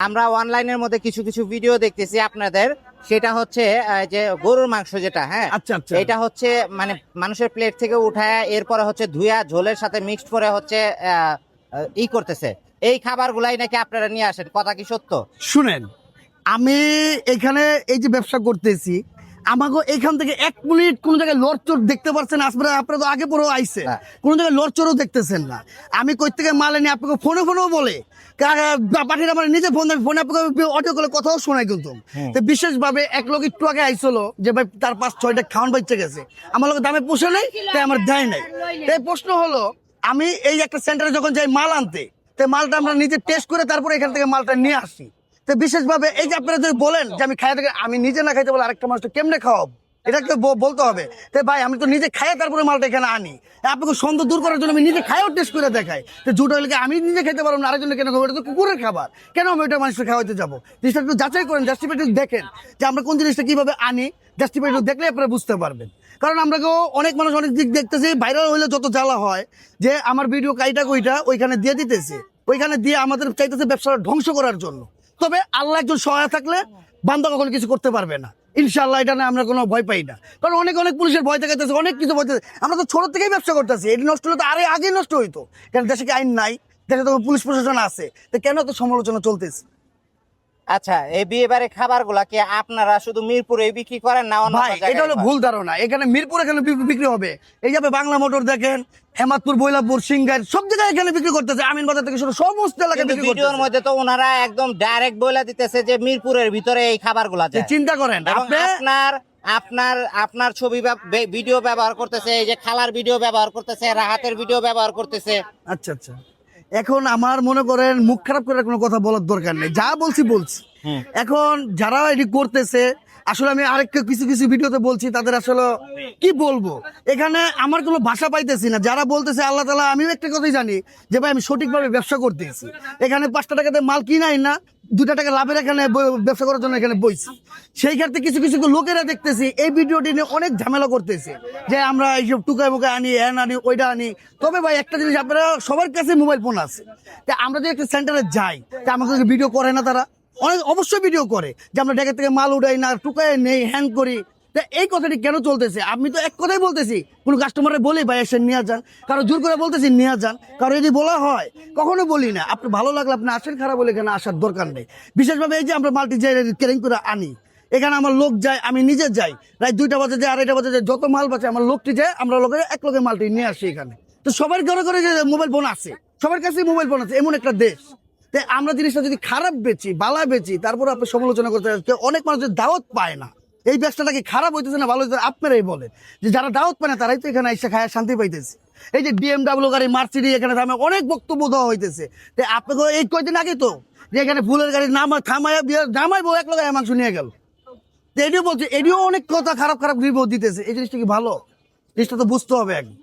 আমরা অনলাইনের মধ্যে কিছু কিছু ভিডিও দেখতেছি আপনাদের, সেটা হচ্ছে যে গরুর মাংস যেটা, হ্যাঁ আচ্ছা আচ্ছা এটা হচ্ছে মানে মানুষের প্লেট থেকে উঠায় এরপরে হচ্ছে ধুয়া ঝোলের সাথে মিক্সড করে হচ্ছে করতেছে। এই খাবারগুলাই নাকি আপনারা নিয়ে আসেন, কথা কি সত্য? শুনেন, আমি এখানে এই যে ব্যবসা করতেছি, আমাকে এখান থেকে 1 মিনিট কোন জায়গায় লড়চড় দেখতে পারছেন? আপনারা তো আগে পরেও আইছে, হ্যাঁ। কোন জায়গায় লড়চড়ও দেখতেছেন না। আমি কই থেকে মাল এনে আপনাকে ফোনেও বলে পাঠিয়ে আমার নিজে ফোনে আপনাকে অডিও কলে কথাও শোনাই, কিন্তু তো বিশেষভাবে এক লোক একটু আগে আইছিল যে ভাই তার 5-6টা খাওয়ান বাচ্চা গেছে, আমার লোক দামে পোষে নাই, তাই আমার দেয় নাই। এই প্রশ্ন হলো, আমি এই একটা সেন্টারে যখন যাই মাল আনতে, তো মালটা আমরা নিজে টেস্ট করে তারপরে এখান থেকে মালটা নিয়ে আসি। তো বিশেষভাবে এই যে আপনারা যদি বলেন যে আমি খাই থেকে, আমি নিজে না খাইতে বলে আরেকটা মানুষটা কেমনে খাওয়াবো, এটা তো বলতে হবে। তো ভাই আমি তো নিজে খাই তারপরে মালটা এখানে আনি, আপনাকে সন্দেহ দূর করার জন্য আমি নিজে খাইও টেস্ট করে দেখাই। তো জুট হলে আমি নিজে খেতে পারবো না, আরেকজনে কেন খাবো? এটা তো কুকুরের খাবার, কেন আমি ওইটা মানুষকে খাওয়াইতে যাবো? জিনিসটা একটু যাচাই করেন, জাস্টিফাইড দেখেন যে আমরা কোন জিনিসটা কিভাবে আনি, জাস্টিফাইড দেখলে আপনারা বুঝতে পারবেন। কারণ আমরাকেও অনেক মানুষ অনেক দিক দেখতেছি, ভাইরাল হইলে যত জ্বালা হয় যে আমার ভিডিও কাইটা কইটা ওইখানে দিয়ে দিতেছে, ওইখানে দিয়ে আমাদের চাইতেছে ব্যবসাটা ধ্বংস করার জন্য। তবে আল্লাহ একজন সহায় থাকলে বান্দা কখনো কিছু করতে পারবে না, ইনশাআল্লাহ। এটা না আমরা কোনো ভয় পাই না, কারণ অনেক পুলিশের ভয় দেখাইতেছে, অনেক কিছু ভয়। আমরা তো ছোট থেকেই ব্যবসা করতেছি, এটি নষ্ট হলে তো আগেই নষ্ট হইতো। কারণ দেশে কি আইন নাই? দেশে তো পুলিশ প্রশাসন আছে, তো কেন তো সমালোচনা চলতেছে? আচ্ছা, এই বিয়ে বাড়ি খাবার গুলা কি আপনারা শুধু মিরপুরে বিক্রি করেন না অন্য ভাই এটা হলো ভুল ধারণা। এখানে মিরপুর এখানে বিক্রি হবে, এই যাবে বাংলা মোটর দেখেন, হেমাদপুর, বৈলাপুর, সিংগার সব জায়গায় এখানে বিক্রি করতেছে, আমিন বাজার থেকে শুরু সমস্ত এলাকায় বিক্রি করতেছে। ভিডিওর মধ্যে তো ওনারা একদম ডাইরেক্ট বলে দিতেছে যে মিরপুরের ভিতরে এই খাবারগুলা যায়। চিন্তা করেন আপনার ছবি ভিডিও ব্যবহার করতেছে, এই যে খালার ভিডিও ব্যবহার করতেছে, রাহাতের ভিডিও ব্যবহার করতেছে। আচ্ছা আচ্ছা, এখন আমার মনে করেন মুখ খারাপ করে কোনো কথা বলার দরকার নেই, যা বলছি। এখন যারা এটি করতেছে, আসলে আমি আরেকটা কিছু কিছু ভিডিওতে বলছি, তাদের আসলে কি বলবো, এখানে আমার কোনো ভাষা পাইতেছি না। যারা বলতেছে আল্লাহ তাআলা, আমিও একটা কথাই জানি যে ভাই আমি সঠিকভাবে ব্যবসা করতেছি। এখানে 5 টাকাতে মাল কিনাই না, 2 টাকা লাভের এখানে ব্যবসা করার জন্য এখানে বইছি। সেই ক্ষেত্রে কিছু কিছু লোকেরা দেখতেছি এই ভিডিওটি নিয়ে অনেক ঝামেলা করতেছে যে আমরা এইসব টুকায় মুখে আনি, আনি, ওইটা আনি। তবে ভাই একটা জিনিস, আপনারা সবার কাছে মোবাইল ফোন আছে, তা আমরা যদি একটা সেন্টারে যাই, তা আমাকে ভিডিও করে না তারা? অনেক অবশ্যই ভিডিও করে যে আমরা ঢাকা থেকে মাল উঠাই না, টুকায় নেই, হ্যাং করি। তা এই কথাটি কেন চলতেছে? আমি তো এক কথাই বলতেছি, কোনো কাস্টমারে বলি ভাই এসে নিয়ে যান, কারো জোর করে বলতেছি নিয়ে যান, কারো যদি বলা হয় কখনো বলি না। আপনি ভালো লাগলে আপনি আসেন, খারাপ হলে এখানে আসার দরকার নেই। বিশেষভাবে এই যে আমরা মাল্টি যে কেরিং করে আনি, এখানে আমার লোক যায়, আমি নিজে যাই, রাত 2টা বাজে যায়, 2:30 বাজে যায়, যত মাল বাঁচে আমার লোকটি যায়, আমরা লোকের এক লোকের মালটি নিয়ে আসি এখানে। তো সবার ঘরে ঘরে যে মোবাইল ফোন আছে, সবার কাছে মোবাইল ফোন আছে, এমন একটা দেশ। তাই আমরা জিনিসটা যদি খারাপ বেচি, বালা বেচি, তারপর আপনি সমালোচনা করতে অনেক মানুষের দাওয়াত পায় না। এই ব্যবসাটা কি খারাপ হইতেছে না ভালো হইতেছে? আপনারাই বলেন, যে যারা দাওয়াত পায় না তারাই তো এখানে এসে খায় শান্তি পাইতেছে। এই যে BMW গাড়ি, মার্সিডিজ এখানে অনেক বক্তব্য দেওয়া হইতেছে। তাই আপনাকে এই কয়দিন আগে তো যে এখানে ফুলের গাড়ি থামাইয়া জামাইবো এক লোক মাংস নিয়ে গেল, তো এটিও বলছে, এটিও অনেক কথা খারাপ রিভিউ দিতেছে। এই জিনিসটা কি ভালো? জিনিসটা তো বুঝতে হবে একদম।